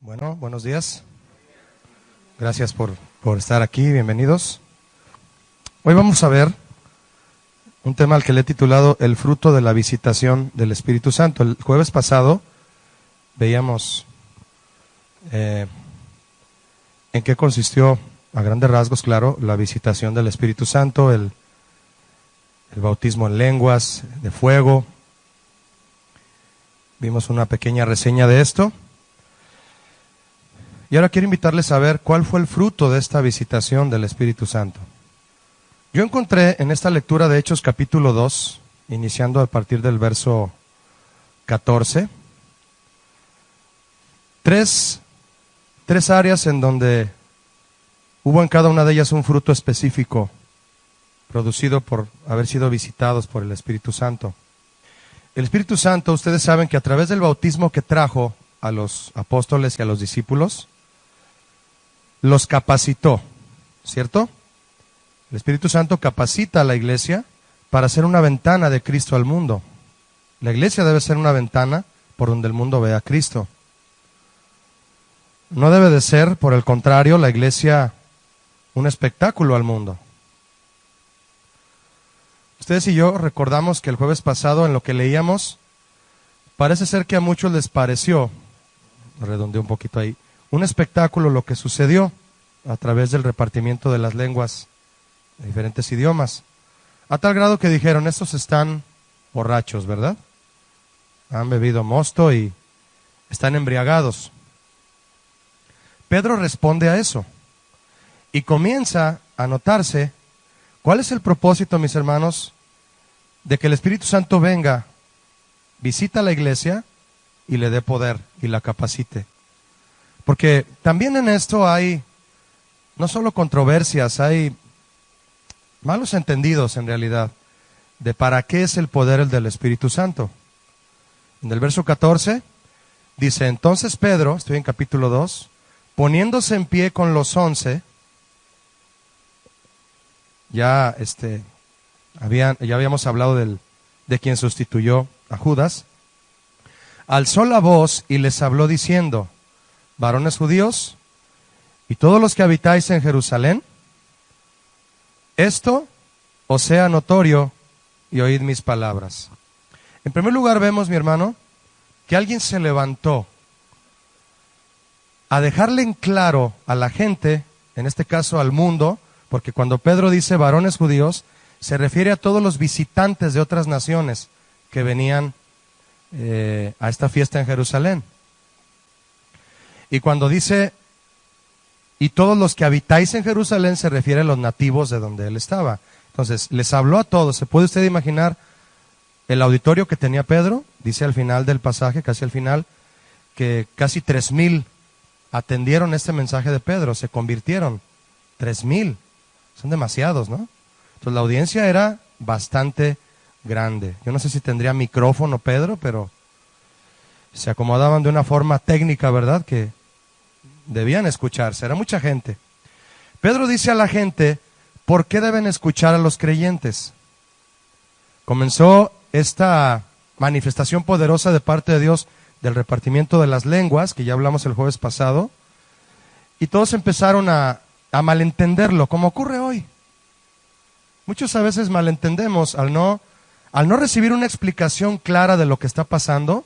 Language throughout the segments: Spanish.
Bueno, buenos días. Gracias por estar aquí, bienvenidos. Hoy vamos a ver un tema al que le he titulado El fruto de la visitación del Espíritu Santo. El jueves pasado veíamos en qué consistió, a grandes rasgos, claro, la visitación del Espíritu Santo, el bautismo en lenguas, de fuego. Vimos una pequeña reseña de esto. Y ahora quiero invitarles a ver cuál fue el fruto de esta visitación del Espíritu Santo. Yo encontré en esta lectura de Hechos capítulo 2, iniciando a partir del verso 14, tres áreas en donde hubo en cada una de ellas un fruto específico, producido por haber sido visitados por el Espíritu Santo. El Espíritu Santo, ustedes saben que a través del bautismo que trajo a los apóstoles y a los discípulos, los capacitó, ¿cierto? El Espíritu Santo capacita a la iglesia para ser una ventana de Cristo al mundo. La iglesia debe ser una ventana por donde el mundo vea a Cristo. No debe de ser, por el contrario, la iglesia un espectáculo al mundo. Ustedes y yo recordamos que el jueves pasado en lo que leíamos, parece ser que a muchos les pareció, redondeé un poquito ahí, un espectáculo lo que sucedió a través del repartimiento de las lenguas de diferentes idiomas. A tal grado que dijeron, estos están borrachos, ¿verdad? Han bebido mosto y están embriagados. Pedro responde a eso y comienza a notarse cuál es el propósito, mis hermanos, de que el Espíritu Santo venga, visita a la iglesia y le dé poder y la capacite. Porque también en esto hay no solo controversias, hay malos entendidos en realidad de para qué es el poder el del Espíritu Santo. En el verso 14 dice, entonces Pedro, estoy en capítulo 2, poniéndose en pie con los 11, ya habíamos hablado de quien sustituyó a Judas, alzó la voz y les habló diciendo, varones judíos y todos los que habitáis en Jerusalén, esto os sea notorio y oíd mis palabras. En primer lugar vemos, mi hermano, que alguien se levantó a dejarle en claro a la gente, en este caso al mundo, porque cuando Pedro dice varones judíos, se refiere a todos los visitantes de otras naciones que venían a esta fiesta en Jerusalén. Y cuando dice, y todos los que habitáis en Jerusalén, se refiere a los nativos de donde él estaba. Entonces, les habló a todos. ¿Se puede usted imaginar el auditorio que tenía Pedro? Dice al final del pasaje, casi al final, que casi 3,000 atendieron este mensaje de Pedro, se convirtieron. 3,000. Son demasiados, ¿no? Entonces, la audiencia era bastante grande. Yo no sé si tendría micrófono Pedro, pero se acomodaban de una forma técnica, ¿verdad? Que debían escucharse, era mucha gente. Pedro dice a la gente, ¿por qué deben escuchar a los creyentes? Comenzó esta manifestación poderosa de parte de Dios del repartimiento de las lenguas, que ya hablamos el jueves pasado, y todos empezaron a malentenderlo, como ocurre hoy. Muchos a veces malentendemos al no recibir una explicación clara de lo que está pasando,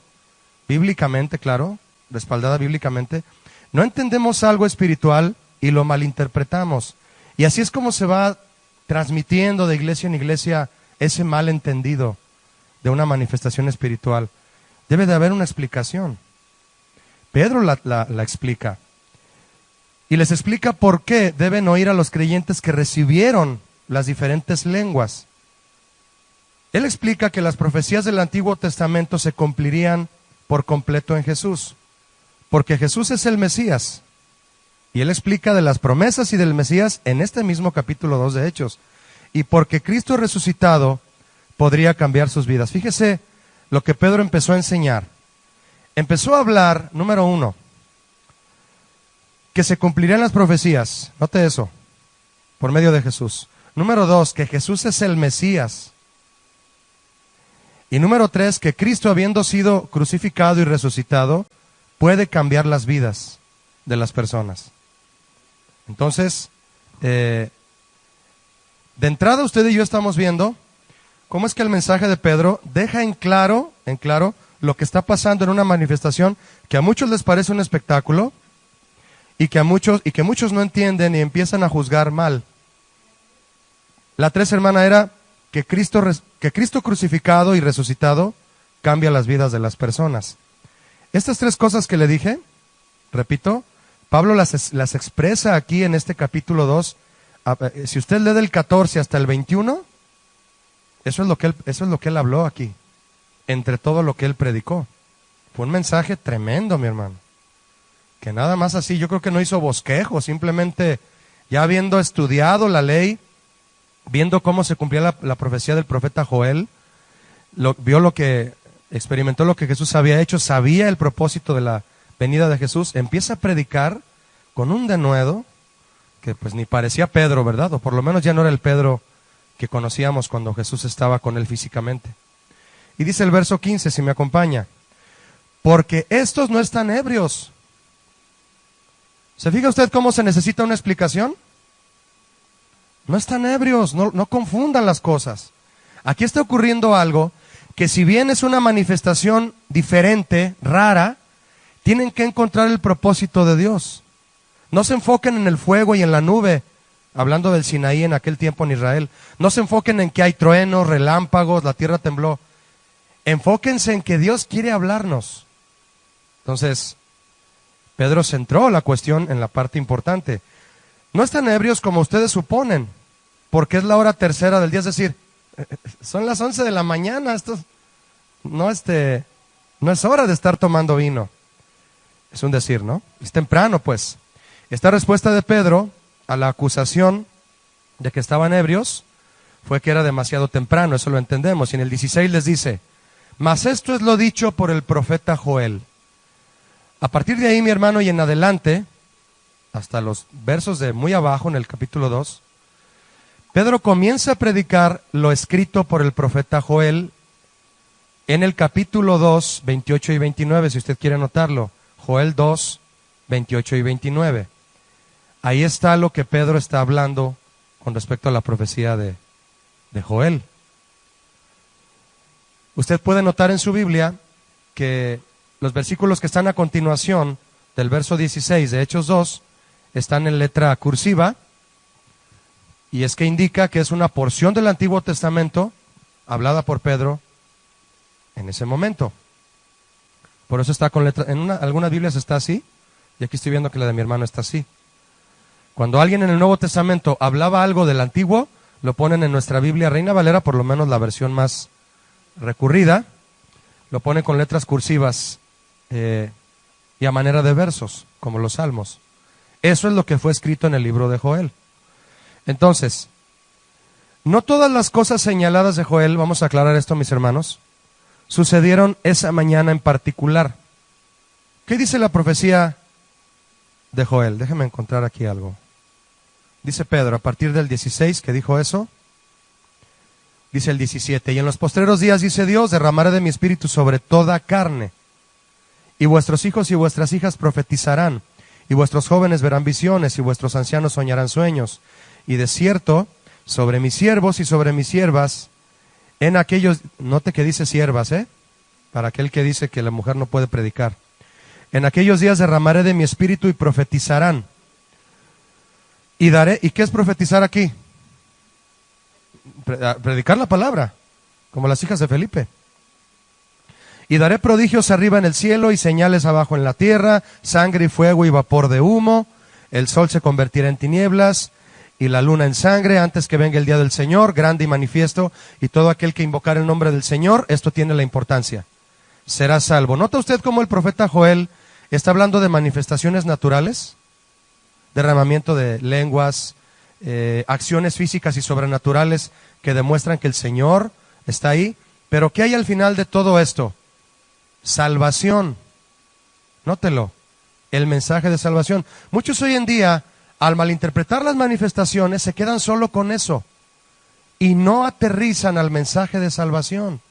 bíblicamente, claro, respaldada bíblicamente, no entendemos algo espiritual y lo malinterpretamos. Y así es como se va transmitiendo de iglesia en iglesia ese malentendido de una manifestación espiritual. Debe de haber una explicación. Pedro la explica. Y les explica por qué deben oír a los creyentes que recibieron las diferentes lenguas. Él explica que las profecías del Antiguo Testamento se cumplirían por completo en Jesús, porque Jesús es el Mesías. Y él explica de las promesas y del Mesías en este mismo capítulo 2 de Hechos. Y porque Cristo resucitado podría cambiar sus vidas. Fíjese lo que Pedro empezó a enseñar. Empezó a hablar, número 1, que se cumplirían las profecías. Note eso, por medio de Jesús. Número 2, que Jesús es el Mesías. Y número 3, que Cristo, habiendo sido crucificado y resucitado, puede cambiar las vidas. de las personas. Entonces, de entrada usted y yo estamos viendo cómo es que el mensaje de Pedro deja en claro lo que está pasando en una manifestación que a muchos les parece un espectáculo y que muchos no entienden y empiezan a juzgar mal. La 3, hermana, era que Cristo crucificado y resucitado cambia las vidas de las personas. Estas 3 cosas que le dije, repito, Pablo las expresa aquí en este capítulo 2. Si usted lee del 14 hasta el 21, eso es lo que él habló aquí, entre todo lo que él predicó. Fue un mensaje tremendo, mi hermano, que nada más así, yo creo que no hizo bosquejo, simplemente ya habiendo estudiado la ley, viendo cómo se cumplía la profecía del profeta Joel, experimentó lo que Jesús había hecho, sabía el propósito de la venida de Jesús, empieza a predicar con un denuedo que pues ni parecía Pedro, ¿verdad? O por lo menos ya no era el Pedro que conocíamos cuando Jesús estaba con él físicamente. Y dice el verso 15, si me acompaña, porque estos no están ebrios. ¿Se fija usted cómo se necesita una explicación? No están ebrios, no confundan las cosas. Aquí está ocurriendo algo que, si bien es una manifestación diferente, rara, tienen que encontrar el propósito de Dios. No se enfoquen en el fuego y en la nube, hablando del Sinaí en aquel tiempo en Israel. No se enfoquen en que hay truenos, relámpagos, la tierra tembló. Enfóquense en que Dios quiere hablarnos. Entonces, Pedro centró la cuestión en la parte importante. No están ebrios como ustedes suponen, porque es la hora tercera del día, es decir, son las 11 de la mañana, no es hora de estar tomando vino. Es un decir, ¿no? Es temprano, pues. Esta respuesta de Pedro a la acusación de que estaban ebrios fue que era demasiado temprano, eso lo entendemos. Y en el 16 les dice, mas esto es lo dicho por el profeta Joel. A partir de ahí, mi hermano, y en adelante, hasta los versos de muy abajo en el capítulo 2, Pedro comienza a predicar lo escrito por el profeta Joel en el capítulo 2, 28 y 29, si usted quiere anotarlo. Joel 2, 28 y 29. Ahí está lo que Pedro está hablando con respecto a la profecía de Joel. Usted puede notar en su Biblia que los versículos que están a continuación del verso 16 de Hechos 2 están en letra cursiva, y es que indica que es una porción del Antiguo Testamento hablada por Pedro en ese momento. Por eso está con letra, algunas Biblias está así, y aquí estoy viendo que la de mi hermano está así. Cuando alguien en el Nuevo Testamento hablaba algo del Antiguo, lo ponen en nuestra Biblia Reina Valera, por lo menos la versión más recurrida, lo ponen con letras cursivas y a manera de versos, como los Salmos. Eso es lo que fue escrito en el libro de Joel. Entonces, no todas las cosas señaladas de Joel, vamos a aclarar esto, mis hermanos, sucedieron esa mañana en particular. ¿Qué dice la profecía de Joel? Déjeme encontrar aquí algo. Dice Pedro, a partir del 16 que dijo eso, dice el 17, y en los postreros días, dice Dios, derramaré de mi espíritu sobre toda carne, y vuestros hijos y vuestras hijas profetizarán, y vuestros jóvenes verán visiones, y vuestros ancianos soñarán sueños, y de cierto, sobre mis siervos y sobre mis siervas, en aquellos, note que dice siervas, para aquel que dice que la mujer no puede predicar, en aquellos días derramaré de mi espíritu y profetizarán, y daré, ¿y qué es profetizar aquí? Predicar la palabra, como las hijas de Felipe. Y daré prodigios arriba en el cielo y señales abajo en la tierra, sangre y fuego y vapor de humo, el sol se convertirá en tinieblas y la luna en sangre antes que venga el día del Señor, grande y manifiesto, y todo aquel que invocar el nombre del Señor, esto tiene la importancia, será salvo. ¿Nota usted cómo el profeta Joel está hablando de manifestaciones naturales? Derramamiento de lenguas, acciones físicas y sobrenaturales que demuestran que el Señor está ahí. Pero ¿qué hay al final de todo esto? Salvación. Nótelo, el mensaje de salvación. Muchos hoy en día, al malinterpretar las manifestaciones, se quedan solo con eso y no aterrizan al mensaje de salvación.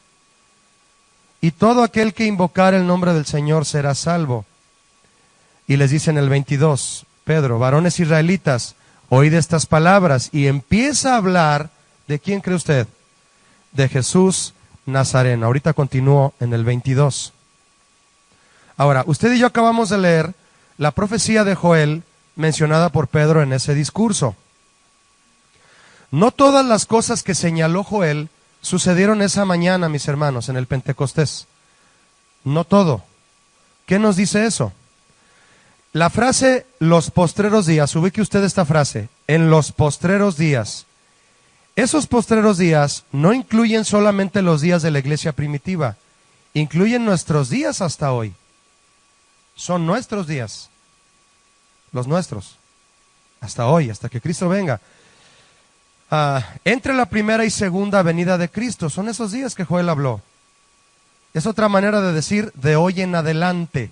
Y todo aquel que invocar el nombre del Señor será salvo. Y les dice en el 22, Pedro, varones israelitas, oíd estas palabras. Y empieza a hablar, ¿de quién cree usted? De Jesús Nazareno. Ahorita continúo en el 22. Ahora, usted y yo acabamos de leer la profecía de Joel mencionada por Pedro en ese discurso. No todas las cosas que señaló Joel sucedieron esa mañana, mis hermanos, en el Pentecostés. No todo. ¿Qué nos dice eso? La frase, los postreros días, ubique usted esta frase, en los postreros días. Esos postreros días no incluyen solamente los días de la iglesia primitiva, incluyen nuestros días hasta hoy. Son nuestros días, los nuestros, hasta hoy, hasta que Cristo venga. Entre la primera y segunda venida de Cristo, son esos días que Joel habló. Es otra manera de decir de hoy en adelante.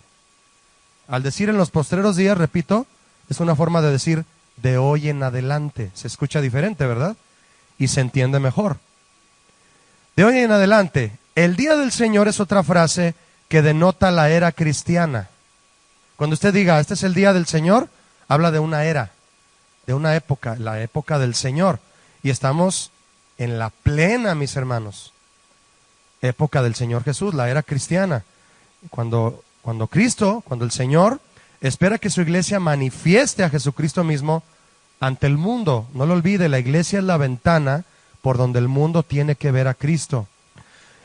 Al decir en los postreros días, repito, es una forma de decir de hoy en adelante. Se escucha diferente, ¿verdad? Y se entiende mejor. De hoy en adelante, el día del Señor es otra frase que denota la era cristiana. Cuando usted diga, este es el día del Señor, habla de una era, de una época, la época del Señor. Y estamos en la plena, mis hermanos, época del Señor Jesús, la era cristiana. Cuando el Señor espera que su iglesia manifieste a Jesucristo mismo ante el mundo. No lo olvide, la iglesia es la ventana por donde el mundo tiene que ver a Cristo.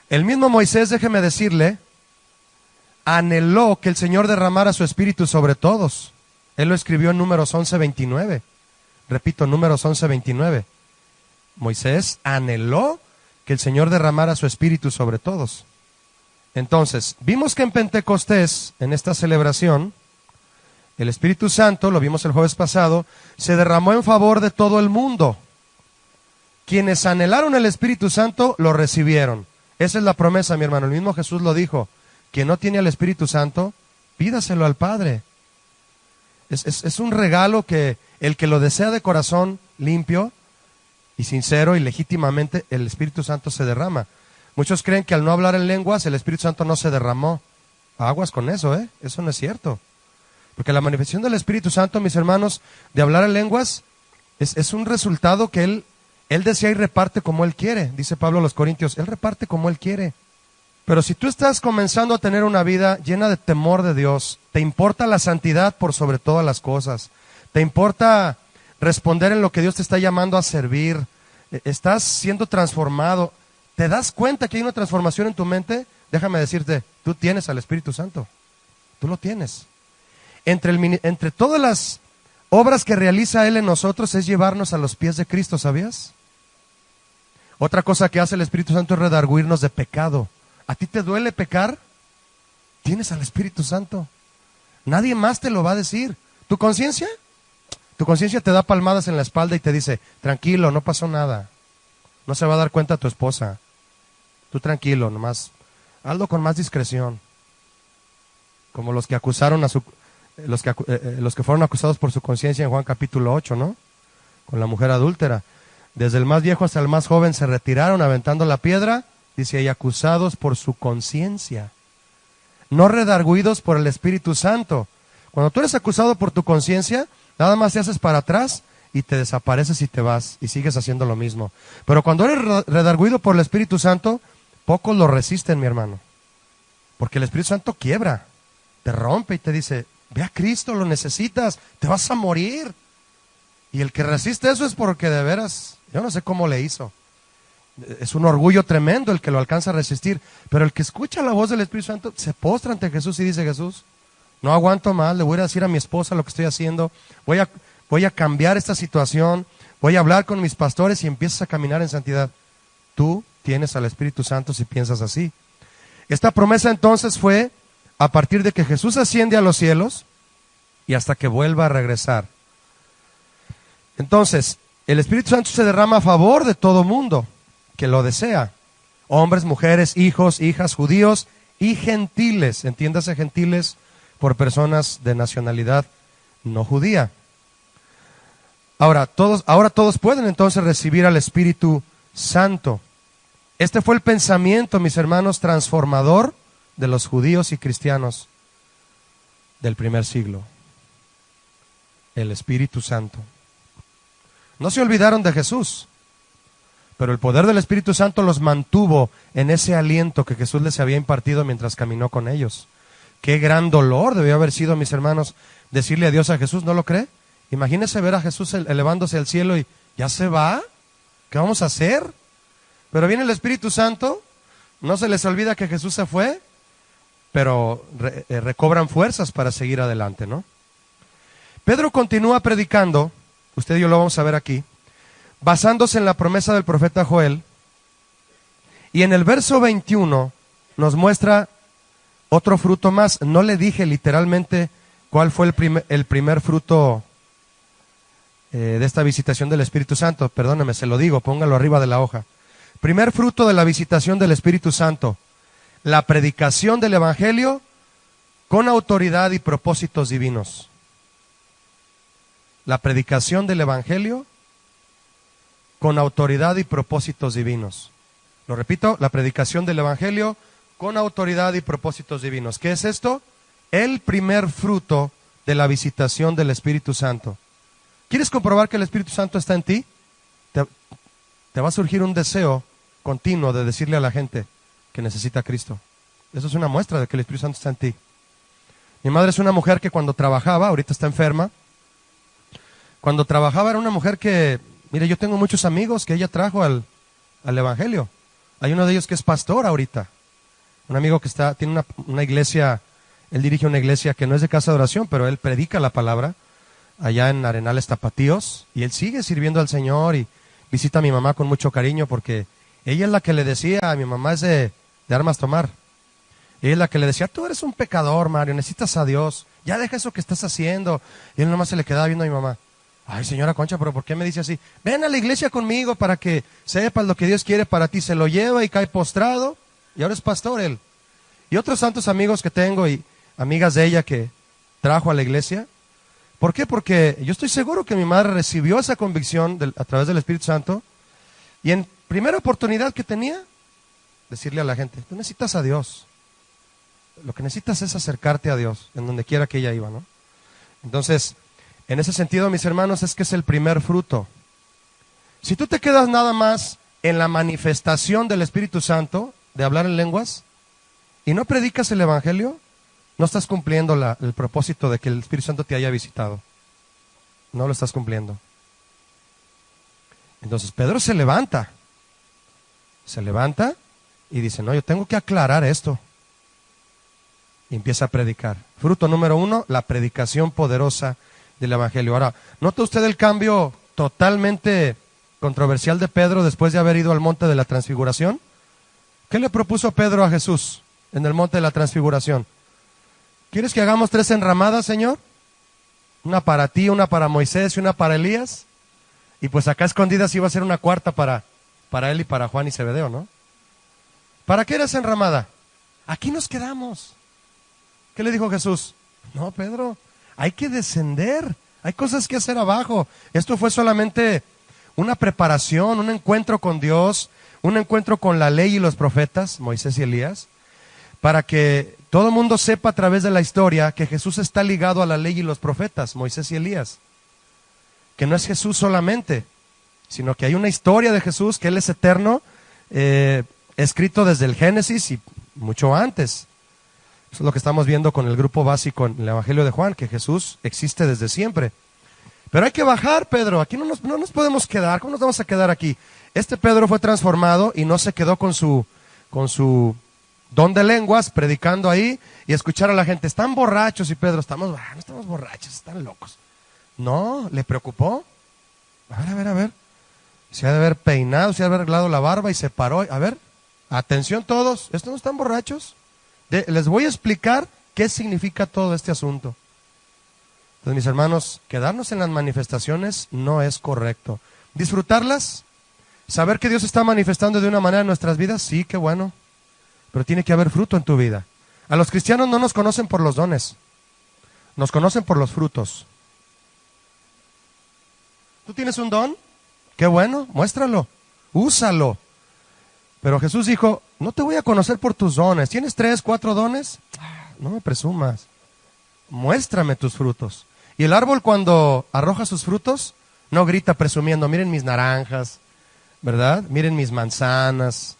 El mismo Moisés, déjeme decirle, anheló que el Señor derramara su espíritu sobre todos. Él lo escribió en Números 11:29. Repito, Números 11:29. Moisés anheló que el Señor derramara su espíritu sobre todos. Entonces, vimos que en Pentecostés, en esta celebración, el Espíritu Santo, lo vimos el jueves pasado, se derramó en favor de todo el mundo. Quienes anhelaron el Espíritu Santo, lo recibieron. Esa es la promesa, mi hermano. El mismo Jesús lo dijo. Quien no tiene al Espíritu Santo, pídaselo al Padre. Es un regalo que el que lo desea de corazón limpio y sincero y legítimamente, el Espíritu Santo se derrama. Muchos creen que al no hablar en lenguas, el Espíritu Santo no se derramó. Aguas con eso, eso no es cierto. Porque la manifestación del Espíritu Santo, mis hermanos, de hablar en lenguas, es un resultado que Él desea y reparte como Él quiere. Dice Pablo a los Corintios, Él reparte como Él quiere. Pero si tú estás comenzando a tener una vida llena de temor de Dios, te importa la santidad por sobre todas las cosas, te importa responder en lo que Dios te está llamando a servir, estás siendo transformado, ¿te das cuenta que hay una transformación en tu mente? Déjame decirte, tú tienes al Espíritu Santo, tú lo tienes. Entre todas las obras que realiza Él en nosotros es llevarnos a los pies de Cristo, ¿sabías? Otra cosa que hace el Espíritu Santo es redarguirnos de pecado. ¿A ti te duele pecar? Tienes al Espíritu Santo. Nadie más te lo va a decir. ¿Tu conciencia? Tu conciencia te da palmadas en la espalda y te dice, tranquilo, no pasó nada. No se va a dar cuenta tu esposa. Tú tranquilo, nomás, hazlo con más discreción. Como los que acusaron los que fueron acusados por su conciencia en Juan capítulo 8, ¿no? Con la mujer adúltera. Desde el más viejo hasta el más joven se retiraron aventando la piedra. Dice ahí, acusados por su conciencia, no redarguidos por el Espíritu Santo. Cuando tú eres acusado por tu conciencia, nada más te haces para atrás y te desapareces y te vas y sigues haciendo lo mismo. Pero cuando eres redarguido por el Espíritu Santo, pocos lo resisten, mi hermano. Porque el Espíritu Santo quiebra, te rompe y te dice, ve a Cristo, lo necesitas, te vas a morir. Y el que resiste eso es porque de veras, yo no sé cómo le hizo. Es un orgullo tremendo el que lo alcanza a resistir, pero el que escucha la voz del Espíritu Santo se postra ante Jesús y dice, Jesús, no aguanto más, le voy a decir a mi esposa lo que estoy haciendo, voy a cambiar esta situación, voy a hablar con mis pastores y empiezas a caminar en santidad. Tú tienes al Espíritu Santo si piensas así. Esta promesa entonces fue a partir de que Jesús asciende a los cielos y hasta que vuelva a regresar. Entonces, el Espíritu Santo se derrama a favor de todo mundo que lo desea. Hombres, mujeres, hijos, hijas, judíos y gentiles. Entiéndase gentiles por personas de nacionalidad no judía. Ahora todos pueden entonces recibir al Espíritu Santo. Este fue el pensamiento, mis hermanos, transformador de los judíos y cristianos del primer siglo. el Espíritu Santo. No se olvidaron de Jesús, pero el poder del Espíritu Santo los mantuvo en ese aliento que Jesús les había impartido mientras caminó con ellos. Qué gran dolor debió haber sido, mis hermanos, decirle adiós a Jesús, ¿no lo cree? Imagínense ver a Jesús elevándose al cielo y ¿ya se va? ¿Qué vamos a hacer? Pero viene el Espíritu Santo, no se les olvida que Jesús se fue, pero recobran fuerzas para seguir adelante, ¿no? Pedro continúa predicando, usted y yo lo vamos a ver aquí, basándose en la promesa del profeta Joel, y en el verso 21 nos muestra otro fruto más. No le dije literalmente cuál fue el primer fruto de esta visitación del Espíritu Santo. Perdóneme, se lo digo, póngalo arriba de la hoja. Primer fruto de la visitación del Espíritu Santo: la predicación del Evangelio con autoridad y propósitos divinos. La predicación del Evangelio con autoridad y propósitos divinos. Lo repito, la predicación del Evangelio con autoridad y propósitos divinos. ¿Qué es esto? El primer fruto de la visitación del Espíritu Santo. ¿Quieres comprobar que el Espíritu Santo está en ti? Te va a surgir un deseo continuo de decirle a la gente que necesita a Cristo. Eso es una muestra de que el Espíritu Santo está en ti. Mi madre es una mujer que cuando trabajaba, ahorita está enferma, cuando trabajaba era una mujer que, mire, yo tengo muchos amigos que ella trajo al Evangelio. Hay uno de ellos que es pastor ahorita. Un amigo que tiene una iglesia, él dirige una iglesia que no es de casa de oración, pero él predica la palabra allá en Arenales Tapatíos, y él sigue sirviendo al Señor y visita a mi mamá con mucho cariño, porque ella es la que le decía, a mi mamá es de armas tomar. Ella es la que le decía, tú eres un pecador, Mario, necesitas a Dios, ya deja eso que estás haciendo. Y él nomás se le quedaba viendo a mi mamá. Ay, señora Concha, pero ¿por qué me dice así? Ven a la iglesia conmigo para que sepas lo que Dios quiere para ti. Se lo lleva y cae postrado, y ahora es pastor él. Y otros santos amigos que tengo y amigas de ella que trajo a la iglesia. ¿Por qué? Porque yo estoy seguro que mi madre recibió esa convicción a través del Espíritu Santo, y en primera oportunidad que tenía, decirle a la gente, tú necesitas a Dios. Lo que necesitas es acercarte a Dios, en donde quiera que ella iba, ¿no? Entonces, en ese sentido, mis hermanos, es que es el primer fruto. Si tú te quedas nada más en la manifestación del Espíritu Santo, de hablar en lenguas, y no predicas el Evangelio, no estás cumpliendo el propósito de que el Espíritu Santo te haya visitado. No lo estás cumpliendo. Entonces Pedro se levanta y dice, no, yo tengo que aclarar esto. Y empieza a predicar. Fruto número 1, la predicación poderosa del Evangelio. Ahora, ¿nota usted el cambio totalmente controversial de Pedro después de haber ido al monte de la transfiguración? ¿Qué le propuso Pedro a Jesús en el monte de la transfiguración? ¿Quieres que hagamos 3 enramadas, Señor? Una para ti, una para Moisés y una para Elías. Y pues acá escondidas iba a ser una cuarta para él y para Juan y Zebedeo, ¿no? ¿Para qué era esa enramada? Aquí nos quedamos. ¿Qué le dijo Jesús? No, Pedro, hay que descender. Hay cosas que hacer abajo. Esto fue solamente una preparación, un encuentro con Dios, un encuentro con la ley y los profetas, Moisés y Elías, para que todo el mundo sepa a través de la historia que Jesús está ligado a la ley y los profetas, Moisés y Elías. Que no es Jesús solamente, sino que hay una historia de Jesús, que Él es eterno, escrito desde el Génesis y mucho antes. Eso es lo que estamos viendo con el grupo básico en el Evangelio de Juan, que Jesús existe desde siempre. Pero hay que bajar, Pedro, aquí no nos podemos quedar. ¿Cómo nos vamos a quedar aquí? Este Pedro fue transformado y no se quedó con su don de lenguas, predicando ahí y escuchar a la gente, están borrachos, y Pedro, no estamos borrachos, están locos. No, le preocupó. A ver. Se ha de haber peinado, se ha de haber arreglado la barba y se paró. A ver, atención todos, ¿estos no están borrachos? Les voy a explicar qué significa todo este asunto. Entonces, mis hermanos, quedarnos en las manifestaciones no es correcto. Disfrutarlas, saber que Dios está manifestando de una manera en nuestras vidas, sí, qué bueno. Pero tiene que haber fruto en tu vida. A los cristianos no nos conocen por los dones, nos conocen por los frutos. ¿Tú tienes un don? Qué bueno, muéstralo, úsalo. Pero Jesús dijo, no te voy a conocer por tus dones. ¿Tienes 3, 4 dones? No me presumas. Muéstrame tus frutos. Y el árbol cuando arroja sus frutos, no grita presumiendo, miren mis naranjas, ¿verdad? Miren mis manzanas.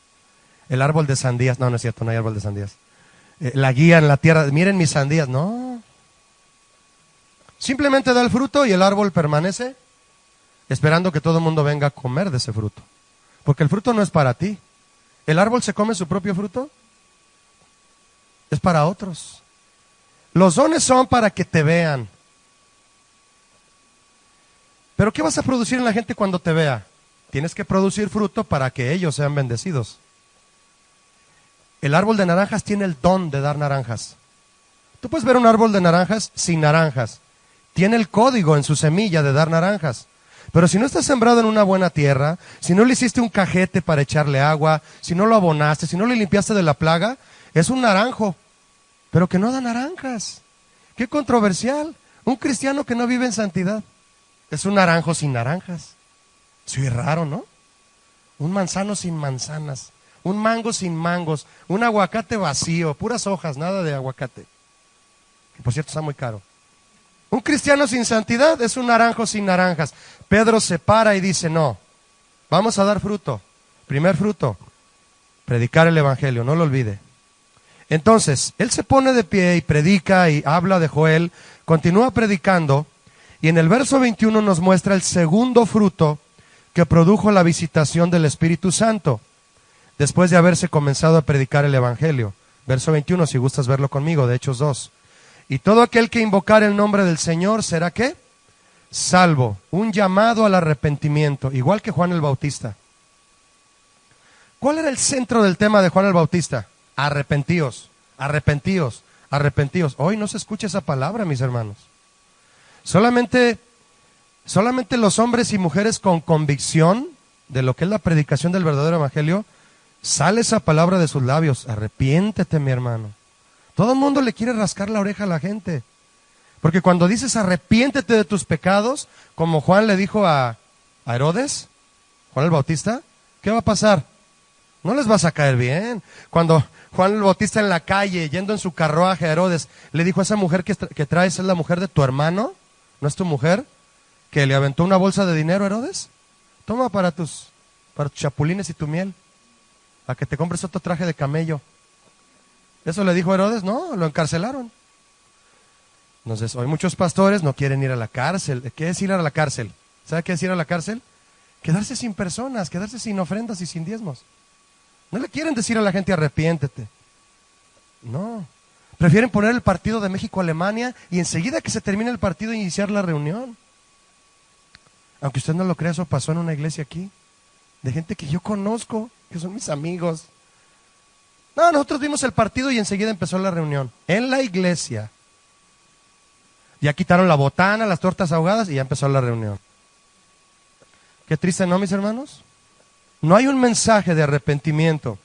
El árbol de sandías, no, no es cierto, no hay árbol de sandías. La guía en la tierra, miren mis sandías, no. Simplemente da el fruto y el árbol permanece esperando que todo el mundo venga a comer de ese fruto. Porque el fruto no es para ti. ¿El árbol se come su propio fruto? Es para otros. Los dones son para que te vean. ¿Pero qué vas a producir en la gente cuando te vea? Tienes que producir fruto para que ellos sean bendecidos. El árbol de naranjas tiene el don de dar naranjas. Tú puedes ver un árbol de naranjas sin naranjas. Tiene el código en su semilla de dar naranjas. Pero si no está sembrado en una buena tierra, si no le hiciste un cajete para echarle agua, si no lo abonaste, si no le limpiaste de la plaga, es un naranjo, pero que no da naranjas. Qué controversial. Un cristiano que no vive en santidad es un naranjo sin naranjas. Sí, es raro, ¿no? Un manzano sin manzanas, un mango sin mangos, un aguacate vacío, puras hojas, nada de aguacate. Que por cierto está muy caro. Un cristiano sin santidad es un naranjo sin naranjas. Pedro se para y dice, no, vamos a dar fruto. Primer fruto, predicar el evangelio, no lo olvide. Entonces, él se pone de pie y predica y habla de Joel, continúa predicando y en el verso 21 nos muestra el segundo fruto que produjo la visitación del Espíritu Santo, después de haberse comenzado a predicar el evangelio. Verso 21, si gustas verlo conmigo, de Hechos 2. Y todo aquel que invocar el nombre del Señor será ¿qué? Salvo. Un llamado al arrepentimiento, igual que Juan el Bautista. ¿Cuál era el centro del tema de Juan el Bautista? Arrepentíos, arrepentíos, arrepentíos. Hoy no se escucha esa palabra, mis hermanos. Solamente los hombres y mujeres con convicción de lo que es la predicación del verdadero evangelio, sale esa palabra de sus labios. Arrepiéntete, mi hermano. Todo el mundo le quiere rascar la oreja a la gente. Porque cuando dices arrepiéntete de tus pecados, como Juan le dijo a Herodes, Juan el Bautista, ¿qué va a pasar? No les vas a caer bien. Cuando Juan el Bautista en la calle, yendo en su carruaje a Herodes, le dijo a esa mujer que traes es la mujer de tu hermano, ¿no es tu mujer? Que le aventó una bolsa de dinero a Herodes. Toma para tus chapulines y tu miel, a que te compres otro traje de camello. Eso le dijo Herodes, no, lo encarcelaron. Entonces, hoy muchos pastores no quieren ir a la cárcel. ¿Qué es ir a la cárcel? ¿Sabe qué es ir a la cárcel? Quedarse sin personas, quedarse sin ofrendas y sin diezmos. No le quieren decir a la gente arrepiéntete. No. Prefieren poner el partido de México-Alemania y enseguida que se termine el partido iniciar la reunión. Aunque usted no lo crea, eso pasó en una iglesia aquí. De gente que yo conozco, que son mis amigos. No, nosotros vimos el partido y enseguida empezó la reunión. En la iglesia. Ya quitaron la botana, las tortas ahogadas y ya empezó la reunión. Qué triste, ¿no, mis hermanos? No hay un mensaje de arrepentimiento.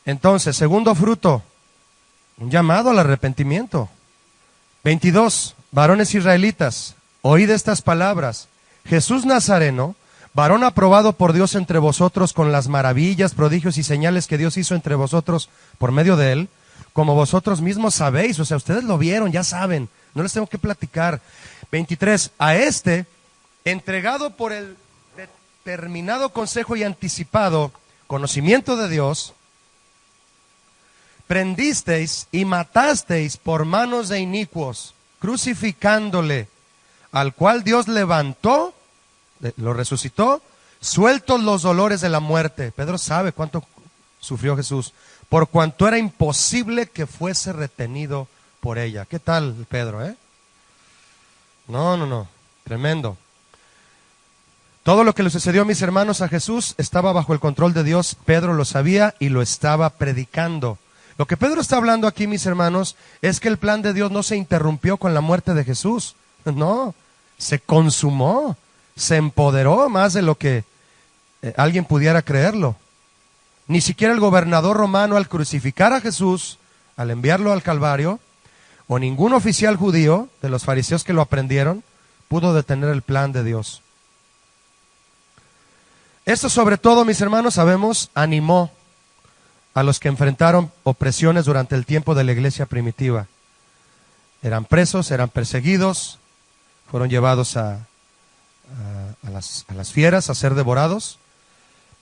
Entonces, segundo fruto, un llamado al arrepentimiento. 22, varones israelitas, oíd estas palabras. Jesús Nazareno, varón aprobado por Dios entre vosotros con las maravillas, prodigios y señales que Dios hizo entre vosotros por medio de él, como vosotros mismos sabéis, o sea, ustedes lo vieron, ya saben, no les tengo que platicar. 23, a este, entregado por el determinado consejo y anticipado conocimiento de Dios, prendisteis y matasteis por manos de inicuos, crucificándole, al cual Dios levantó, lo resucitó, sueltos los dolores de la muerte. Pedro sabe cuánto sufrió Jesús, por cuanto era imposible que fuese retenido por ella. ¿Qué tal, Pedro, No, tremendo. Todo lo que le sucedió a mis hermanos a Jesús estaba bajo el control de Dios. Pedro lo sabía y lo estaba predicando. Lo que Pedro está hablando aquí, mis hermanos, es que el plan de Dios no se interrumpió con la muerte de Jesús. No, se consumó, se empoderó más de lo que alguien pudiera creerlo. Ni siquiera el gobernador romano, al crucificar a Jesús, al enviarlo al Calvario, o ningún oficial judío de los fariseos que lo aprendieron, pudo detener el plan de Dios. Esto sobre todo, mis hermanos, sabemos, animó a los que enfrentaron opresiones durante el tiempo de la iglesia primitiva. Eran presos, eran perseguidos, fueron llevados a las fieras a ser devorados,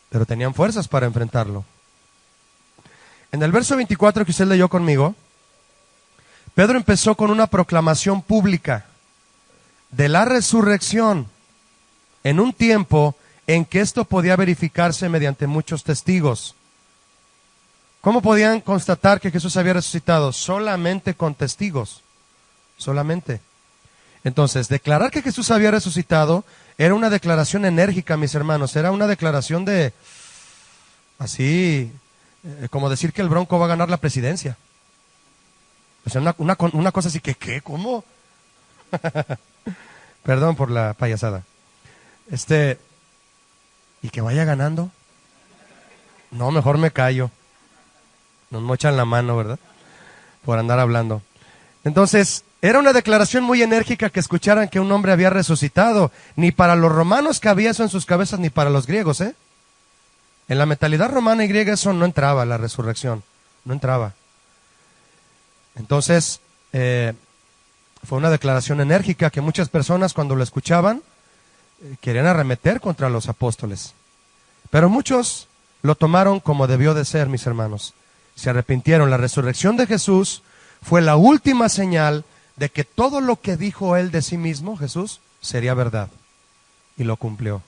pero tenían fuerzas para enfrentarlo. En el verso 24 que usted leyó conmigo, Pedro empezó con una proclamación pública de la resurrección en un tiempo en que esto podía verificarse mediante muchos testigos. ¿Cómo podían constatar que Jesús había resucitado? Solamente con testigos, solamente. Entonces, declarar que Jesús había resucitado era una declaración enérgica, mis hermanos, era una declaración de, así, como decir que el Bronco va a ganar la presidencia. O sea, una cosa así que, ¿qué? ¿Cómo? Perdón por la payasada. ¿Y que vaya ganando? No, mejor me callo. Nos mochan la mano, ¿verdad? Por andar hablando. Entonces, era una declaración muy enérgica que escucharan que un hombre había resucitado. Ni para los romanos cabía eso en sus cabezas, ni para los griegos, ¿eh? En la mentalidad romana y griega eso no entraba, la resurrección. No entraba. Entonces, fue una declaración enérgica que muchas personas cuando lo escuchaban querían arremeter contra los apóstoles. Pero muchos lo tomaron como debió de ser, mis hermanos. Se arrepintieron. La resurrección de Jesús fue la última señal de que todo lo que dijo él de sí mismo, Jesús, sería verdad. Y lo cumplió.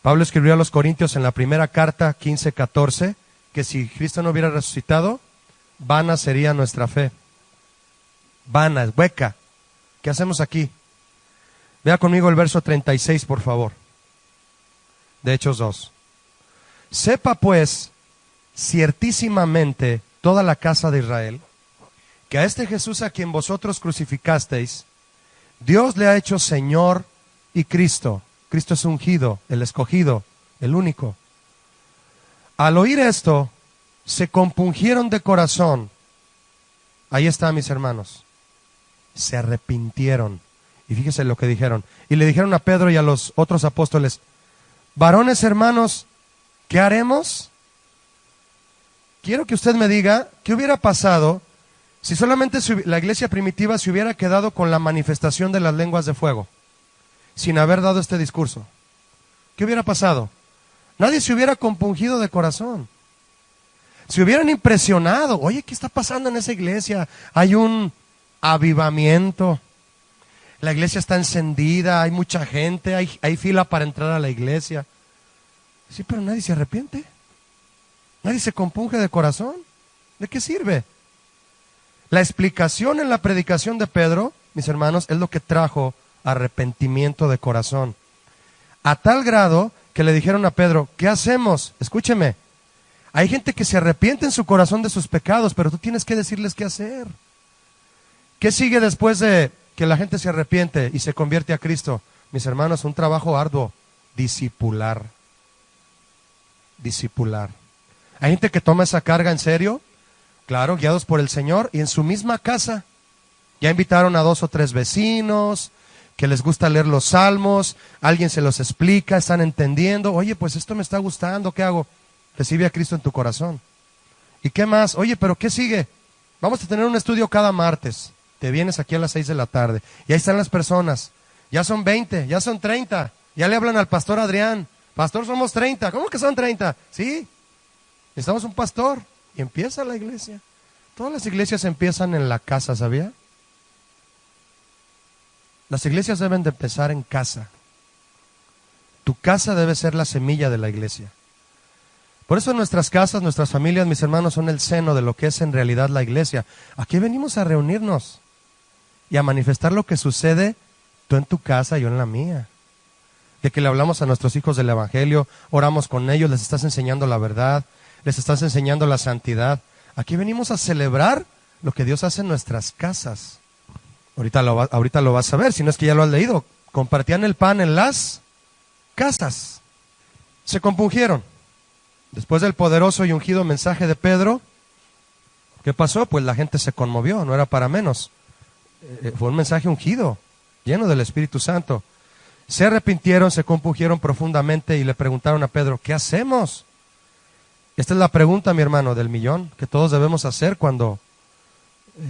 Pablo escribió a los Corintios en la primera carta 15:14 que si Cristo no hubiera resucitado, vana sería nuestra fe. Vana, es hueca. ¿Qué hacemos aquí? Vea conmigo el verso 36, por favor. De Hechos 2. Sepa pues, ciertísimamente, toda la casa de Israel, que a este Jesús a quien vosotros crucificasteis, Dios le ha hecho Señor y Cristo. Cristo es ungido, el escogido, el único. Al oír esto, se compungieron de corazón. Ahí está, mis hermanos. Se arrepintieron. Y fíjese lo que dijeron. Y le dijeron a Pedro y a los otros apóstoles, varones hermanos, ¿qué haremos? Quiero que usted me diga, ¿qué hubiera pasado si solamente la iglesia primitiva se hubiera quedado con la manifestación de las lenguas de fuego, sin haber dado este discurso? ¿Qué hubiera pasado? Nadie se hubiera compungido de corazón. Se hubieran impresionado. Oye, ¿qué está pasando en esa iglesia? Hay un avivamiento. La iglesia está encendida, hay mucha gente, hay fila para entrar a la iglesia. Sí, pero nadie se arrepiente. Nadie se compunge de corazón. ¿De qué sirve? La explicación en la predicación de Pedro, mis hermanos, es lo que trajo arrepentimiento de corazón. A tal grado que le dijeron a Pedro, ¿qué hacemos? Escúcheme, hay gente que se arrepiente en su corazón de sus pecados, pero tú tienes que decirles qué hacer. ¿Qué sigue después de que la gente se arrepiente y se convierte a Cristo? Mis hermanos, un trabajo arduo, discipular. Discipular. Hay gente que toma esa carga en serio, claro, guiados por el Señor, y en su misma casa ya invitaron a 2 o 3 vecinos que les gusta leer los salmos, alguien se los explica, están entendiendo. Oye, pues esto me está gustando, ¿qué hago? Recibe a Cristo en tu corazón. ¿Y qué más? Oye, pero ¿qué sigue? Vamos a tener un estudio cada martes. Te vienes aquí a las 6 de la tarde. Y ahí están las personas. Ya son 20, ya son 30. Ya le hablan al pastor Adrián. Pastor, somos 30. ¿Cómo que son 30? Sí. Necesitamos un pastor. Y empieza la iglesia. Todas las iglesias empiezan en la casa, ¿sabía? Las iglesias deben de empezar en casa. Tu casa debe ser la semilla de la iglesia. Por eso nuestras casas, nuestras familias, mis hermanos, son el seno de lo que es en realidad la iglesia. Aquí venimos a reunirnos y a manifestar lo que sucede tú en tu casa y yo en la mía. De que le hablamos a nuestros hijos del evangelio, oramos con ellos, les estás enseñando la verdad, les estás enseñando la santidad. Aquí venimos a celebrar lo que Dios hace en nuestras casas. Ahorita lo vas a ver, si no es que ya lo has leído. Compartían el pan en las casas. Se compungieron. Después del poderoso y ungido mensaje de Pedro, ¿qué pasó? Pues la gente se conmovió, no era para menos. Fue un mensaje ungido, lleno del Espíritu Santo. Se arrepintieron, se compungieron profundamente y le preguntaron a Pedro, ¿qué hacemos? Esta es la pregunta, mi hermano, del millón, que todos debemos hacer cuando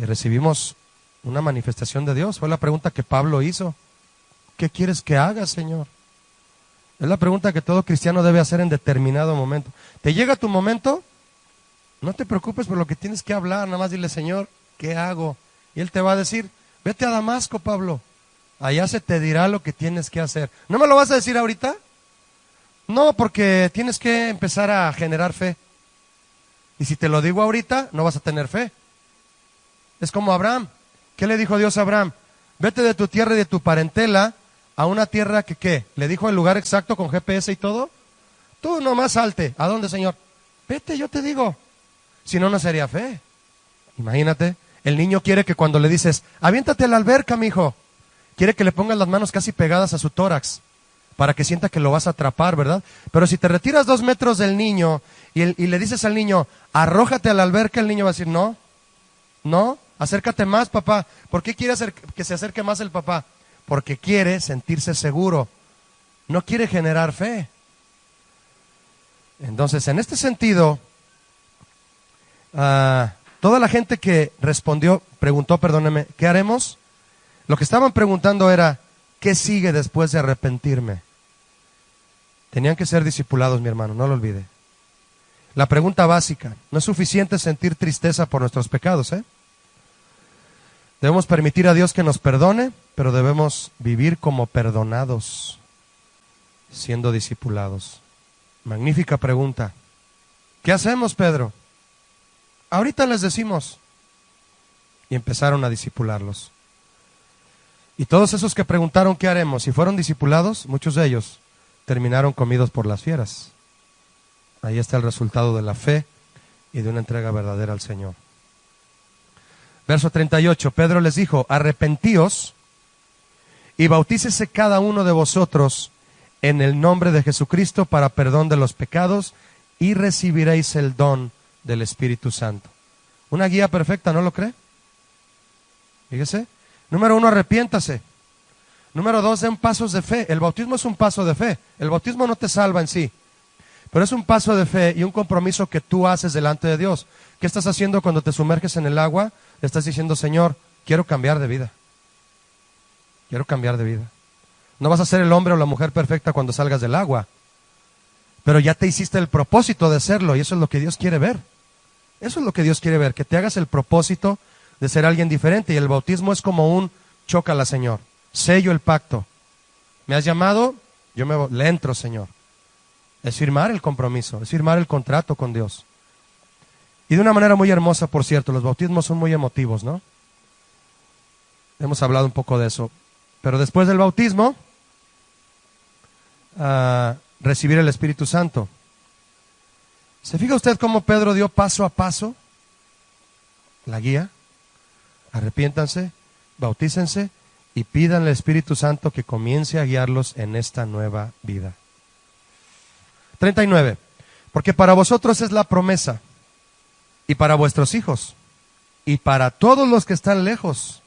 recibimos una manifestación de Dios. Fue la pregunta que Pablo hizo. ¿Qué quieres que haga, Señor? Es la pregunta que todo cristiano debe hacer en determinado momento. ¿Te llega tu momento? No te preocupes por lo que tienes que hablar, nada más dile, Señor, ¿qué hago? Y Él te va a decir, vete a Damasco, Pablo. Allá se te dirá lo que tienes que hacer. ¿No me lo vas a decir ahorita? No, porque tienes que empezar a generar fe. Y si te lo digo ahorita, no vas a tener fe. Es como Abraham. ¿Qué le dijo Dios a Abraham? Vete de tu tierra y de tu parentela a una tierra que, ¿qué? ¿Le dijo el lugar exacto con GPS y todo? Tú nomás salte. ¿A dónde, Señor? Vete, yo te digo. Si no, no sería fe. Imagínate, el niño quiere que cuando le dices, aviéntate a la alberca, mijo, quiere que le pongas las manos casi pegadas a su tórax, para que sienta que lo vas a atrapar, ¿verdad? Pero si te retiras 2 metros del niño y le dices al niño, arrójate a la alberca, el niño va a decir, no, acércate más, papá. ¿Por qué quiere que se acerque más el papá? Porque quiere sentirse seguro, no quiere generar fe. Entonces, en este sentido, toda la gente que preguntó, perdóneme, ¿qué haremos? Lo que estaban preguntando era, ¿qué sigue después de arrepentirme? Tenían que ser discipulados, mi hermano, no lo olvide. La pregunta básica, no es suficiente sentir tristeza por nuestros pecados, ¿eh? Debemos permitir a Dios que nos perdone, pero debemos vivir como perdonados, siendo discipulados. Magnífica pregunta. ¿Qué hacemos, Pedro? Ahorita les decimos. Y empezaron a discipularlos. Y todos esos que preguntaron qué haremos, si fueron discipulados, muchos de ellos terminaron comidos por las fieras. Ahí está el resultado de la fe y de una entrega verdadera al Señor. Verso 38, Pedro les dijo, arrepentíos y bautícese cada uno de vosotros en el nombre de Jesucristo para perdón de los pecados y recibiréis el don del Espíritu Santo. Una guía perfecta, ¿no lo cree? Fíjese. Número 1, arrepiéntase. Número 2, den pasos de fe. El bautismo es un paso de fe. El bautismo no te salva en sí, pero es un paso de fe y un compromiso que tú haces delante de Dios. ¿Qué estás haciendo cuando te sumerges en el agua? Le estás diciendo, Señor, quiero cambiar de vida. Quiero cambiar de vida. No vas a ser el hombre o la mujer perfecta cuando salgas del agua, pero ya te hiciste el propósito de hacerlo y eso es lo que Dios quiere ver. Eso es lo que Dios quiere ver, que te hagas el propósito de ser alguien diferente. Y el bautismo es como un chócala, Señor. Sello el pacto. ¿Me has llamado? Le entro, Señor. Es firmar el compromiso, es firmar el contrato con Dios. Y de una manera muy hermosa, por cierto, los bautismos son muy emotivos, ¿no? Hemos hablado un poco de eso. Pero después del bautismo, recibir el Espíritu Santo. ¿Se fija usted cómo Pedro dio paso a paso la guía? Arrepiéntanse, bautícense y pidan al Espíritu Santo que comience a guiarlos en esta nueva vida. 39. Porque para vosotros es la promesa, y para vuestros hijos, y para todos los que están lejos.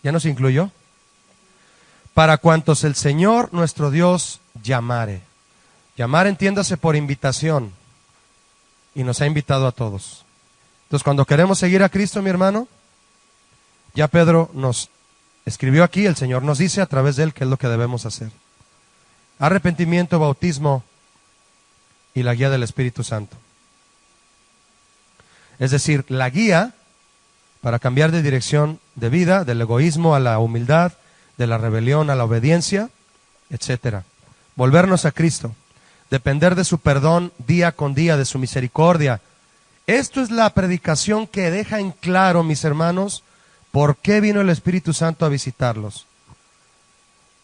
¿Ya nos incluyó? Para cuantos el Señor nuestro Dios llamare. Llamar, entiéndase, por invitación, y nos ha invitado a todos. Entonces, cuando queremos seguir a Cristo, mi hermano, ya Pedro nos escribió aquí, el Señor nos dice a través de él qué es lo que debemos hacer. Arrepentimiento, bautismo y la guía del Espíritu Santo. Es decir, la guía para cambiar de dirección de vida, del egoísmo a la humildad, de la rebelión a la obediencia, etcétera. Volvernos a Cristo, depender de su perdón día con día, de su misericordia. Esto es la predicación que deja en claro, mis hermanos, por qué vino el Espíritu Santo a visitarlos.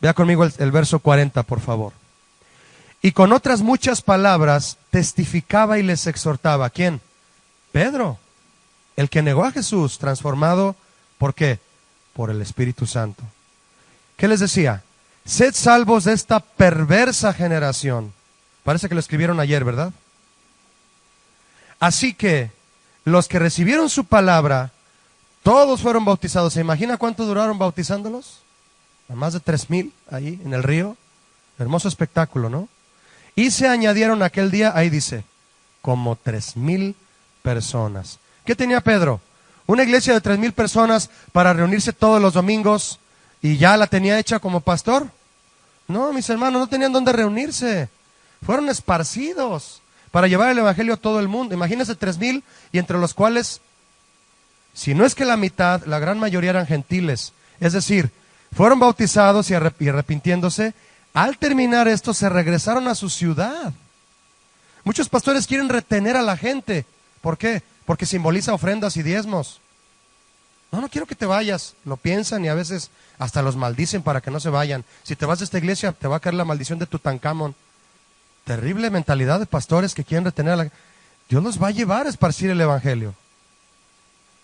Vea conmigo el verso 40, por favor. Y con otras muchas palabras testificaba y les exhortaba. ¿Quién? Pedro, el que negó a Jesús, transformado, ¿por qué? Por el Espíritu Santo. ¿Qué les decía? Sed salvos de esta perversa generación. Parece que lo escribieron ayer, ¿verdad? Así que los que recibieron su palabra, todos fueron bautizados. ¿Se imagina cuánto duraron bautizándolos? A más de 3,000 ahí en el río. Hermoso espectáculo, ¿no? Y se añadieron aquel día, ahí dice, como 3,000 personas. ¿Qué tenía Pedro? Una iglesia de 3,000 personas para reunirse todos los domingos y ya la tenía hecha como pastor. No, mis hermanos, no tenían dónde reunirse. Fueron esparcidos para llevar el evangelio a todo el mundo. Imagínense 3,000 y entre los cuales, si no es que la mitad, la gran mayoría eran gentiles. Es decir, fueron bautizados y arrepintiéndose. Al terminar esto se regresaron a su ciudad. Muchos pastores quieren retener a la gente. ¿Por qué? Porque simboliza ofrendas y diezmos. No quiero que te vayas. Lo piensan y a veces hasta los maldicen para que no se vayan. Si te vas de esta iglesia te va a caer la maldición de Tutankamón. Terrible mentalidad de pastores que quieren retener a la gente. Dios los va a llevar a esparcir el evangelio.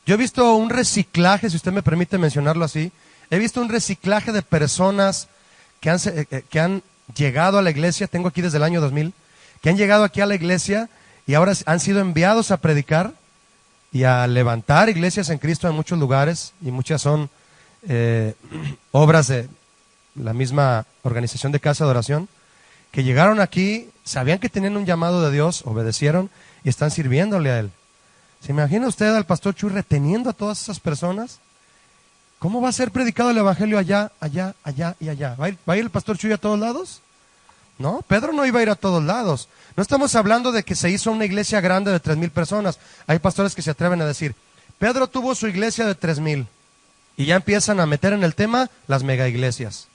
Yo he visto un reciclaje, si usted me permite mencionarlo así. He visto un reciclaje de personas que han llegado a la iglesia, tengo aquí desde el año 2000, que han llegado aquí a la iglesia y ahora han sido enviados a predicar y a levantar iglesias en Cristo en muchos lugares, y muchas son obras de la misma organización de casa de oración, que llegaron aquí, sabían que tenían un llamado de Dios, obedecieron y están sirviéndole a Él. ¿Se imagina usted al pastor Chuy reteniendo a todas esas personas? ¿Cómo va a ser predicado el evangelio allá, allá, allá y allá? ¿Va a ir el pastor Chuy a todos lados? No, Pedro no iba a ir a todos lados. No estamos hablando de que se hizo una iglesia grande de 3,000 personas. Hay pastores que se atreven a decir, Pedro tuvo su iglesia de 3,000 y ya empiezan a meter en el tema las mega iglesias.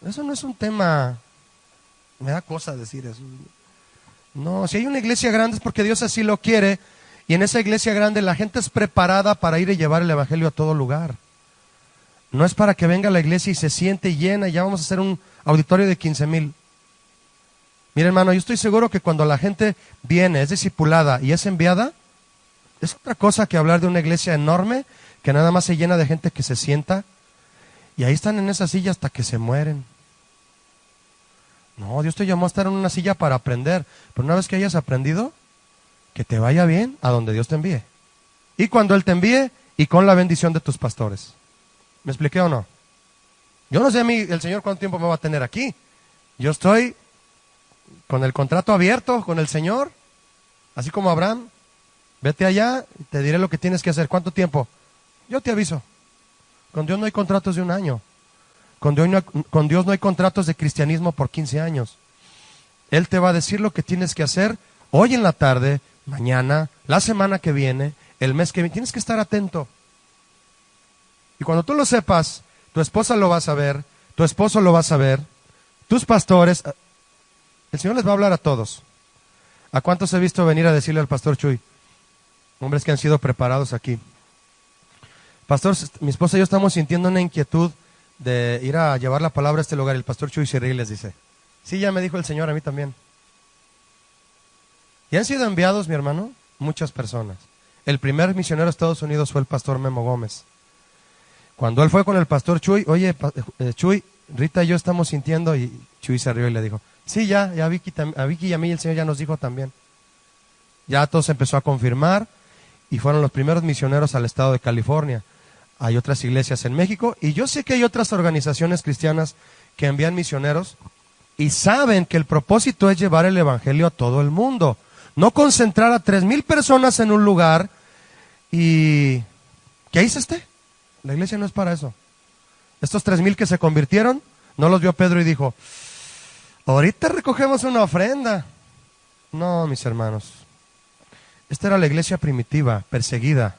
Eso no es un tema, me da cosa decir eso. No, si hay una iglesia grande es porque Dios así lo quiere, y en esa iglesia grande la gente es preparada para ir y llevar el evangelio a todo lugar. No es para que venga a la iglesia y se siente llena y ya vamos a hacer un auditorio de 15,000. Mire, hermano, yo estoy seguro que cuando la gente viene, es discipulada y es enviada, es otra cosa que hablar de una iglesia enorme que nada más se llena de gente que se sienta y ahí están en esa silla hasta que se mueren. No, Dios te llamó a estar en una silla para aprender, pero una vez que hayas aprendido, que te vaya bien a donde Dios te envíe. Y cuando Él te envíe, y con la bendición de tus pastores. ¿Me expliqué o no? Yo no sé a mí, el Señor, cuánto tiempo me va a tener aquí. Yo estoy con el contrato abierto con el Señor, así como Abraham. Vete allá, te diré lo que tienes que hacer. ¿Cuánto tiempo? Yo te aviso. Con Dios no hay contratos de un año. Con Dios no hay contratos de cristianismo por 15 años. Él te va a decir lo que tienes que hacer hoy en la tarde, mañana, la semana que viene, el mes que viene. Tienes que estar atento. Y cuando tú lo sepas, tu esposa lo va a saber, tu esposo lo va a saber, tus pastores. El Señor les va a hablar a todos. ¿A cuántos he visto venir a decirle al pastor Chuy? Hombres que han sido preparados aquí. Pastor, mi esposa y yo estamos sintiendo una inquietud de ir a llevar la palabra a este lugar. El pastor Chuy se ríe y les dice, sí, ya me dijo el Señor, a mí también. Y han sido enviados, mi hermano, muchas personas. El primer misionero a Estados Unidos fue el pastor Memo Gómez. Cuando él fue con el pastor Chuy, oye, Chuy, Rita y yo estamos sintiendo, y Chuy se rió y le dijo, sí, ya a Vicky y a mí el Señor ya nos dijo también. Ya todo se empezó a confirmar y fueron los primeros misioneros al estado de California. Hay otras iglesias en México y yo sé que hay otras organizaciones cristianas que envían misioneros y saben que el propósito es llevar el evangelio a todo el mundo. No concentrar a 3,000 personas en un lugar y que ahí se esté. La iglesia no es para eso. Estos 3,000 que se convirtieron, no los vio Pedro y dijo, ahorita recogemos una ofrenda. No, mis hermanos. Esta era la iglesia primitiva, perseguida,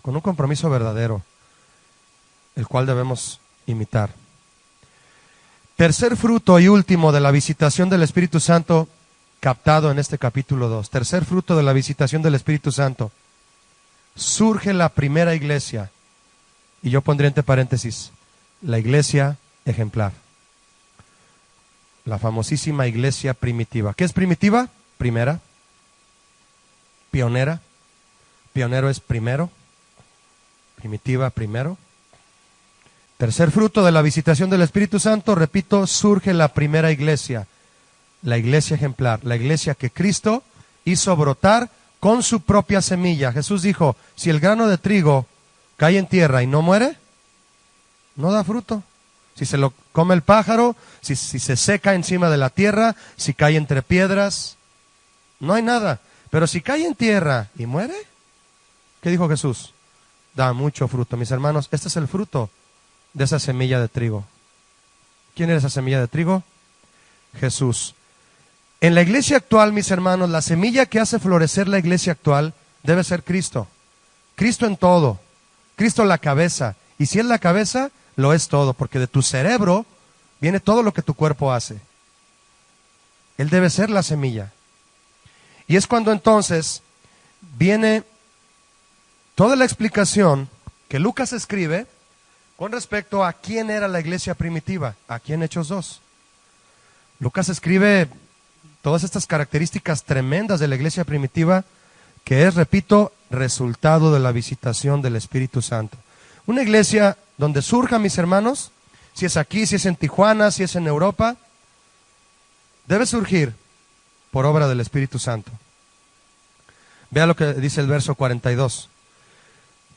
con un compromiso verdadero, el cual debemos imitar. Tercer fruto y último de la visitación del Espíritu Santo captado en este capítulo 2. Tercer fruto de la visitación del Espíritu Santo. Surge la primera iglesia, y yo pondré entre paréntesis, la iglesia ejemplar. La famosísima iglesia primitiva. ¿Qué es primitiva? Primera. Pionera. Pionero es primero. Primitiva, primero. Tercer fruto de la visitación del Espíritu Santo, repito, surge la primera iglesia. La iglesia ejemplar, la iglesia que Cristo hizo brotar con su propia semilla. Jesús dijo, si el grano de trigo cae en tierra y no muere, no da fruto. Si se lo come el pájaro, si se seca encima de la tierra, si cae entre piedras, no hay nada. Pero si cae en tierra y muere, ¿Qué dijo Jesús? Da mucho fruto. Mis hermanos, este es el fruto de esa semilla de trigo. ¿Quién era esa semilla de trigo? Jesús. En la iglesia actual, mis hermanos, la semilla que hace florecer la iglesia actual debe ser Cristo. Cristo en todo. Cristo la cabeza. Y si es la cabeza, lo es todo, porque de tu cerebro viene todo lo que tu cuerpo hace. Él debe ser la semilla. Y es cuando entonces viene toda la explicación que Lucas escribe con respecto a quién era la iglesia primitiva, aquí en Hechos 2. Lucas escribe todas estas características tremendas de la iglesia primitiva, que es, repito, resultado de la visitación del Espíritu Santo. Una iglesia donde surja, mis hermanos, si es aquí, si es en Tijuana, si es en Europa, debe surgir por obra del Espíritu Santo. Vea lo que dice el verso 42.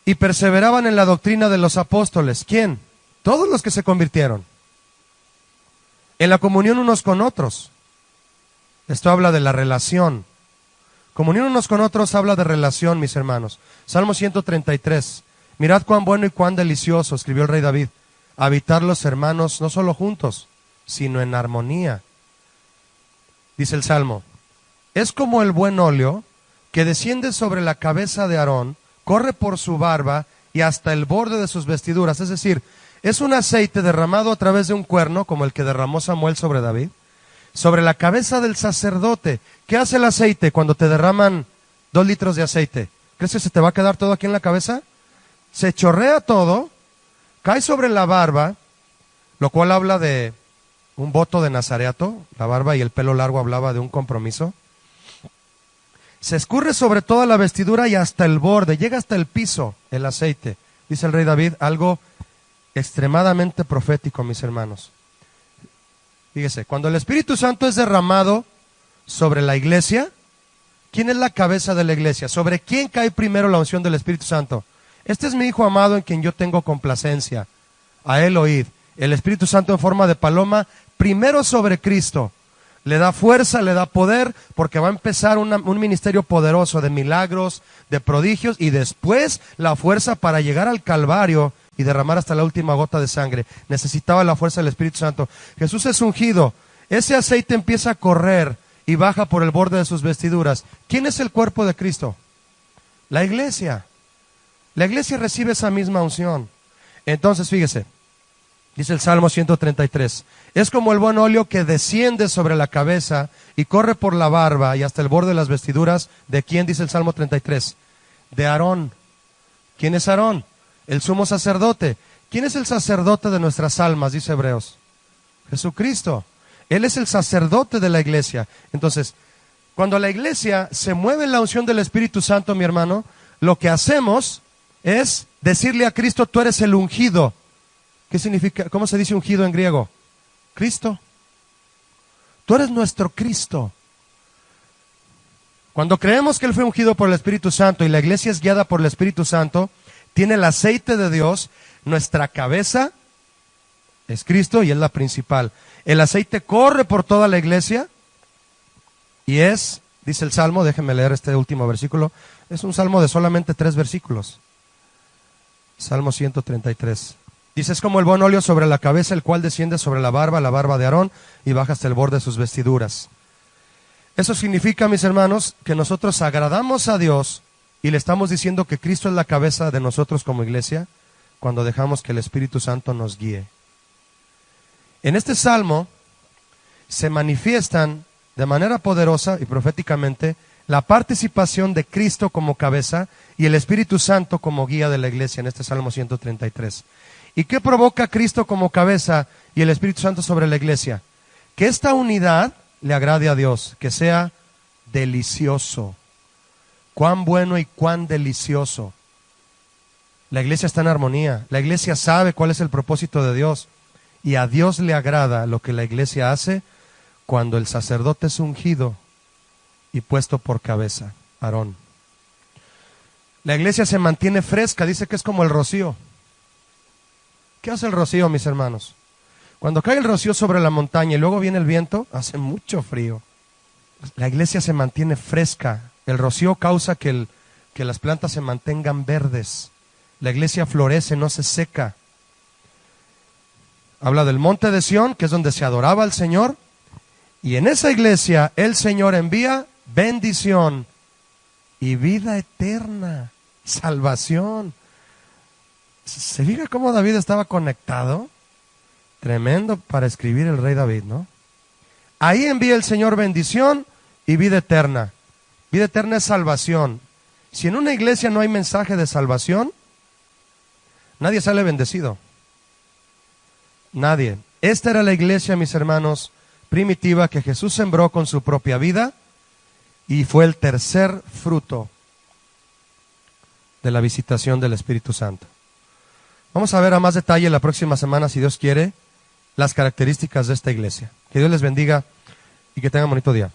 Y perseveraban en la doctrina de los apóstoles. ¿Quién? Todos los que se convirtieron. En la comunión unos con otros. Esto habla de la relación. Comunión unos con otros habla de relación, mis hermanos. Salmo 133. Mirad cuán bueno y cuán delicioso, escribió el rey David, habitar los hermanos no solo juntos, sino en armonía. Dice el Salmo, es como el buen óleo que desciende sobre la cabeza de Aarón, corre por su barba y hasta el borde de sus vestiduras. Es decir, es un aceite derramado a través de un cuerno, como el que derramó Samuel sobre David, sobre la cabeza del sacerdote. ¿Qué hace el aceite cuando te derraman 2 litros de aceite? ¿Crees que se te va a quedar todo aquí en la cabeza? Se chorrea todo, cae sobre la barba, lo cual habla de un voto de nazareato. La barba y el pelo largo hablaba de un compromiso. Se escurre sobre toda la vestidura y hasta el borde, llega hasta el piso el aceite. Dice el rey David, algo extremadamente profético, mis hermanos. Fíjese, cuando el Espíritu Santo es derramado sobre la iglesia, ¿quién es la cabeza de la iglesia? ¿Sobre quién cae primero la unción del Espíritu Santo? Este es mi Hijo amado en quien yo tengo complacencia. A él oíd. El Espíritu Santo en forma de paloma, primero sobre Cristo. Le da fuerza, le da poder, porque va a empezar un ministerio poderoso de milagros, de prodigios, y después la fuerza para llegar al Calvario y derramar hasta la última gota de sangre. Necesitaba la fuerza del Espíritu Santo. Jesús es ungido. Ese aceite empieza a correr y baja por el borde de sus vestiduras. ¿Quién es el cuerpo de Cristo? La iglesia. La iglesia recibe esa misma unción. Entonces, fíjese, dice el Salmo 133, es como el buen óleo que desciende sobre la cabeza y corre por la barba y hasta el borde de las vestiduras. ¿De quién? Dice el Salmo 33. De Aarón. ¿Quién es Aarón? El sumo sacerdote. ¿Quién es el sacerdote de nuestras almas? Dice Hebreos. Jesucristo. Él es el sacerdote de la iglesia. Entonces, cuando la iglesia se mueve en la unción del Espíritu Santo, mi hermano, lo que hacemos es decirle a Cristo, tú eres el ungido. ¿Qué significa? ¿Cómo se dice ungido en griego? Cristo. Tú eres nuestro Cristo. Cuando creemos que Él fue ungido por el Espíritu Santo y la iglesia es guiada por el Espíritu Santo, tiene el aceite de Dios, nuestra cabeza es Cristo y es la principal. El aceite corre por toda la iglesia y es, dice el Salmo, déjenme leer este último versículo, es un salmo de solamente 3 versículos. Salmo 133. Dice, es como el buen óleo sobre la cabeza, el cual desciende sobre la barba de Aarón, y baja hasta el borde de sus vestiduras. Eso significa, mis hermanos, que nosotros agradamos a Dios y le estamos diciendo que Cristo es la cabeza de nosotros como iglesia, cuando dejamos que el Espíritu Santo nos guíe. En este salmo se manifiestan de manera poderosa y proféticamente la participación de Cristo como cabeza y el Espíritu Santo como guía de la iglesia en este Salmo 133. ¿Y qué provoca Cristo como cabeza y el Espíritu Santo sobre la iglesia? Que esta unidad le agrade a Dios, que sea delicioso. Cuán bueno y cuán delicioso. La iglesia está en armonía. La iglesia sabe cuál es el propósito de Dios. Y a Dios le agrada lo que la iglesia hace cuando el sacerdote es ungido y puesto por cabeza, Aarón. La iglesia se mantiene fresca, dice que es como el rocío. ¿Qué hace el rocío, mis hermanos? Cuando cae el rocío sobre la montaña y luego viene el viento, hace mucho frío. La iglesia se mantiene fresca. El rocío causa que que las plantas se mantengan verdes. La iglesia florece, no se seca. Habla del monte de Sión, que es donde se adoraba al Señor. Y en esa iglesia el Señor envía bendición y vida eterna, salvación. ¿Se fija cómo David estaba conectado? Tremendo para escribir el rey David, ¿no? Ahí envía el Señor bendición y vida eterna. Vida eterna es salvación. Si en una iglesia no hay mensaje de salvación, nadie sale bendecido. Nadie. Esta era la iglesia, mis hermanos, primitiva que Jesús sembró con su propia vida y fue el tercer fruto de la visitación del Espíritu Santo. Vamos a ver a más detalle la próxima semana, si Dios quiere, las características de esta iglesia. Que Dios les bendiga y que tengan bonito día.